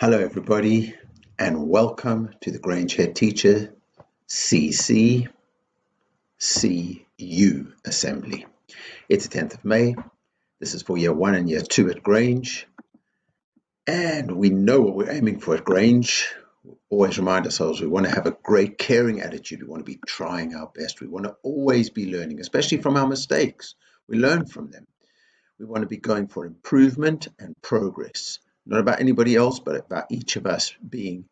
Hello, everybody, and welcome to the Grange Headteacher CC SEE YOU Assembly. It's the 10th of May. This is for year 1 and year 2 at Grange. And we know what we're aiming for at Grange. We always remind ourselves we want to have a great caring attitude. We want to be trying our best. We want to always be learning, especially from our mistakes. We learn from them. We want to be going for improvement and progress. Not about anybody else, but about each of us being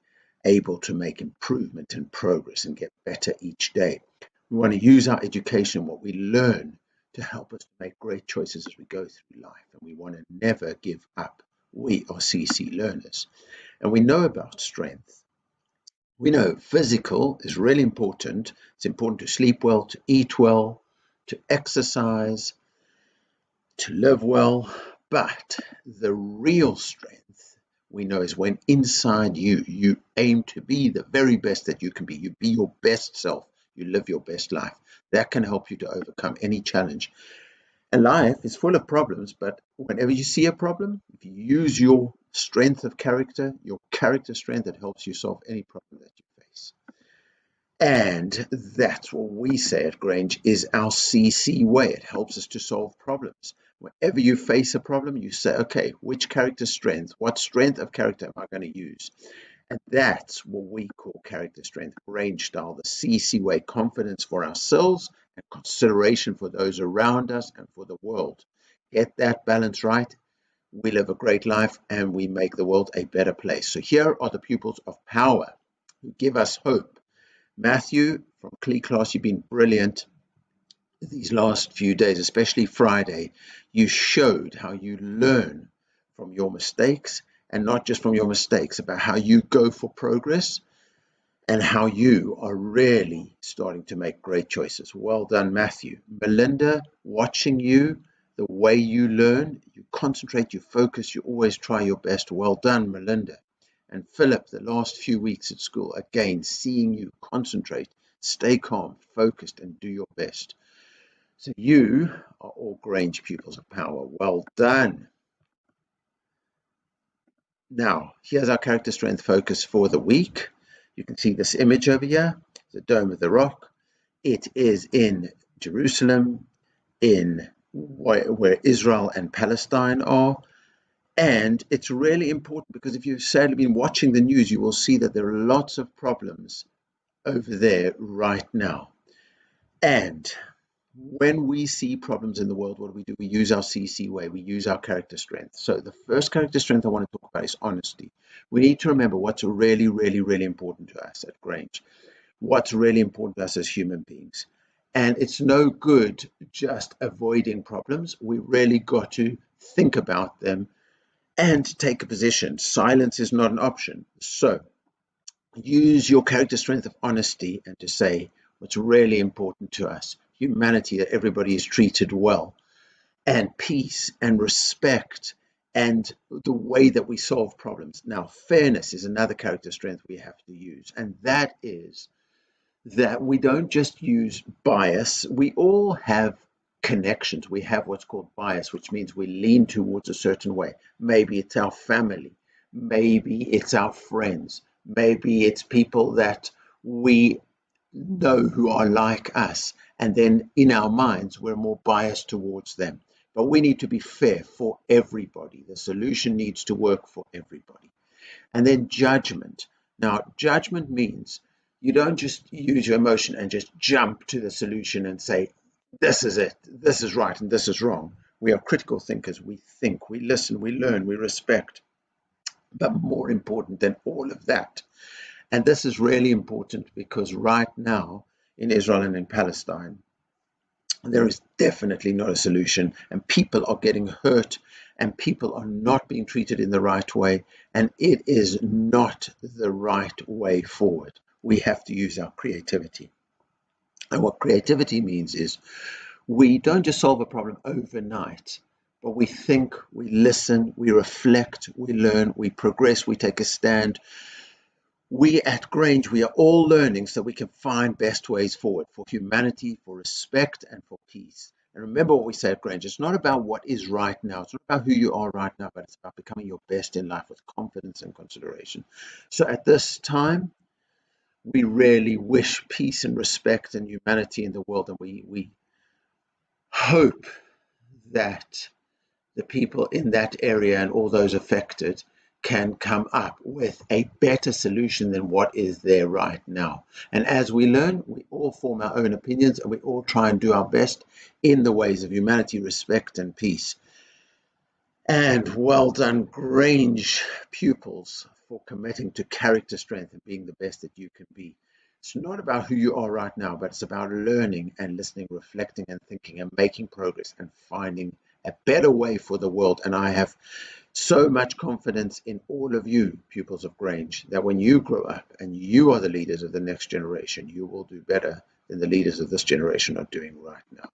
able to make improvement and progress and get better each day. We want to use our education, what we learn, to help us make great choices as we go through life. And we want to never give up. We are CC learners. And we know about strength. We know physical is really important. It's important to sleep well, to eat well, to exercise, to live well. But the real strength we know is when inside you aim to be the very best that you can be. You be your best self. You live your best life. That can help you to overcome any challenge. And life is full of problems, but whenever you see a problem, if you use your strength of character, your character strength, it helps you solve any problem that you face. And that's what we say at Grange is our CC way. It helps us to solve problems. Whenever you face a problem, you say, okay, which character strength, what strength of character am I going to use? And that's what we call character strength, Grange style, the CC way, confidence for ourselves and consideration for those around us and for the world. Get that balance right. We live a great life and we make the world a better place. So here are the pupils of power who give us hope. Matthew from CLE class, you've been brilliant these last few days, especially Friday. You showed how you learn from your mistakes, and not just from your mistakes, about how you go for progress and how you are really starting to make great choices. Well done, Matthew. Melinda, watching you, the way you learn, you concentrate, you focus, you always try your best. Well done, Melinda. And Philip, the last few weeks at school, again, seeing you concentrate, stay calm, focused, and do your best. So you are all Grange Pupils of Power. Well done. Now, here's our character strength focus for the week. You can see this image over here, the Dome of the Rock. It is in Jerusalem, in where Israel and Palestine are. And it's really important because if you've sadly been watching the news, you will see that there are lots of problems over there right now. And when we see problems in the world, what do? We use our CC way. We use our character strength. So the first character strength I want to talk about is honesty. We need to remember what's really, really, really important to us at Grange. What's really important to us as human beings. And it's no good just avoiding problems. We really got to think about them and take a position. Silence is not an option. So use your character strength of honesty and to say what's really important to us. Humanity, that everybody is treated well, and peace and respect and the way that we solve problems. Now, fairness is another character strength we have to use, and that is that we don't just use bias. We all have connections. We have what's called bias, which means we lean towards a certain way. Maybe it's our family, maybe it's our friends, maybe it's people that we know who are like us, and then in our minds we're more biased towards them. But we need to be fair for everybody. The solution needs to work for everybody. And then judgment. Now, judgment means you don't just use your emotion and just jump to the solution and say, this is it, this is right, and this is wrong. We are critical thinkers. We think, we listen, we learn, we respect. But more important than all of that, and this is really important because right now in Israel and in Palestine, there is definitely not a solution, and people are getting hurt, and people are not being treated in the right way, and it is not the right way forward. We have to use our creativity. And what creativity means is we don't just solve a problem overnight, but we think, we listen, we reflect, we learn, we progress, we take a stand. We at Grange, we are all learning so we can find best ways forward for humanity, for respect, and for peace. And remember what we say at Grange, it's not about what is right now. It's not about who you are right now, but it's about becoming your best in life with confidence and consideration. So at this time, we really wish peace and respect and humanity in the world. And we hope that the people in that area and all those affected can come up with a better solution than what is there right now. And as we learn, we all form our own opinions and we all try and do our best in the ways of humanity, respect, and peace. And well done, Grange pupils, for committing to character strength and being the best that you can be. It's not about who you are right now, but it's about learning and listening, reflecting and thinking and making progress and finding a better way for the world. And I have so much confidence in all of you, pupils of Grange, that when you grow up and you are the leaders of the next generation, you will do better than the leaders of this generation are doing right now.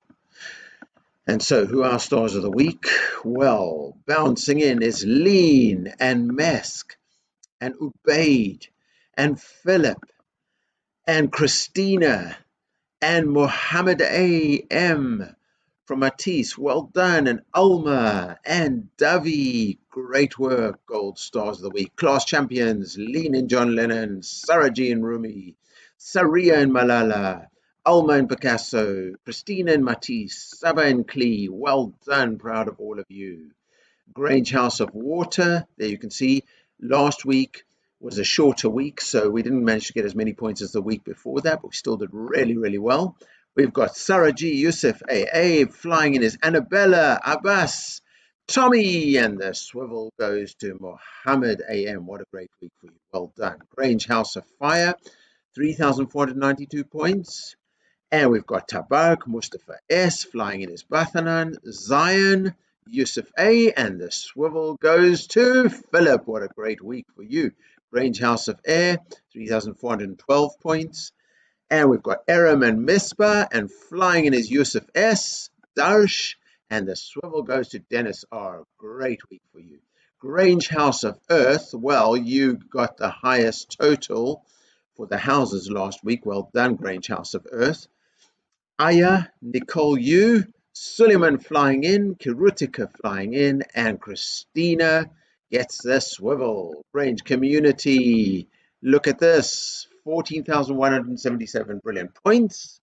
And so, who are stars of the week? Well, bouncing in is Lean and Mesk and Ubaid and Philip and Christina and Mohammed A.M. from Matisse, well done, and Alma and Davi, great work, gold stars of the week. Class champions, Lean and John Lennon, Saraji and Rumi, Saria and Malala, Alma and Picasso, Christina and Matisse, Saba and Klee, well done, proud of all of you. Grange House of Water, there you can see, last week was a shorter week, so we didn't manage to get as many points as the week before that, but we still did really, really well. We've got Sarah G, Yusuf A, flying in is Annabella, Abbas, Tommy, and the swivel goes to Mohammed AM. What a great week for you. Well done. Grange House of Fire, 3,492 points. And we've got Tabark, Mustafa S, flying in his Bathanan, Zion, Yusuf A, and the swivel goes to Philip. What a great week for you. Grange House of Air, 3,412 points. And we've got Aram and Misbah, and flying in is Yusuf S, Darsh, and the swivel goes to Dennis R. Great week for you. Grange House of Earth, well, you got the highest total for the houses last week. Well done, Grange House of Earth. Aya, Nicole U, Suleiman flying in, Kirutika flying in, and Christina gets the swivel. Grange Community, look at this, 14,177 brilliant points.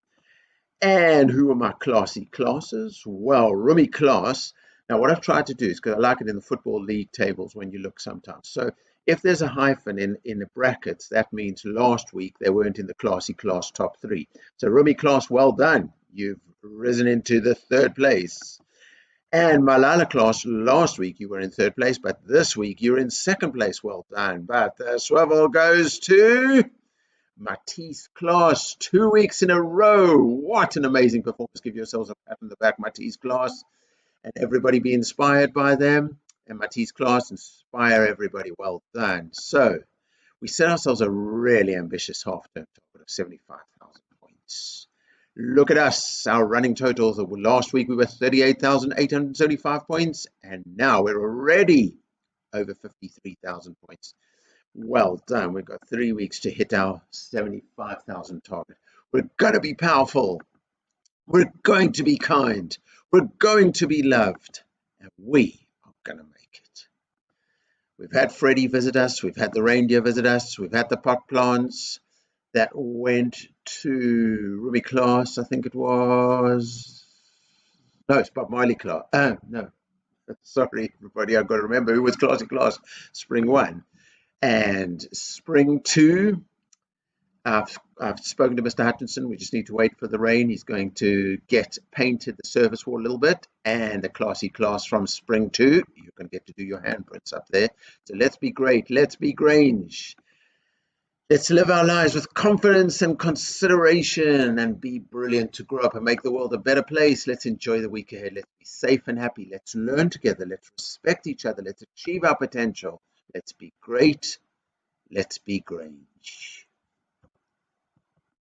And who are my classy classes? Well, Rumi class. Now, what I've tried to do is, because I like it in the Football League tables when you look sometimes. So if there's a hyphen in the brackets, that means last week they weren't in the classy class top 3. So Rumi class, well done. You've risen into the 3rd place. And Malala class, last week you were in 3rd place, but this week you're in 2nd place. Well done. But the swivel goes to Matisse class, 2 weeks in a row. What an amazing performance. Give yourselves a pat on the back, Matisse class, and everybody be inspired by them. And Matisse class, inspire everybody. Well done. So we set ourselves a really ambitious half-term target of 75,000 points. Look at us, our running totals. Last week we were 38,875 points, and now we're already over 53,000 points. Well done. We've got 3 weeks to hit our 75,000 target. We're going to be powerful. We're going to be kind. We're going to be loved. And we are going to make it. We've had Freddie visit us. We've had the reindeer visit us. We've had the pot plants that went to Rumi class, I think it was. No, it's Bob Marley class. No. Sorry, everybody. I've got to remember who was classy class. Spring 1. And Spring 2, I've spoken to Mr. Hutchinson. We just need to wait for the rain. He's going to get painted the surface wall a little bit. And the classy class from Spring 2, you're going to get to do your handprints up there. So let's be great. Let's be Grange. Let's live our lives with confidence and consideration and be brilliant to grow up and make the world a better place. Let's enjoy the week ahead. Let's be safe and happy. Let's learn together. Let's respect each other. Let's achieve our potential. Let's be great. Let's be Grange.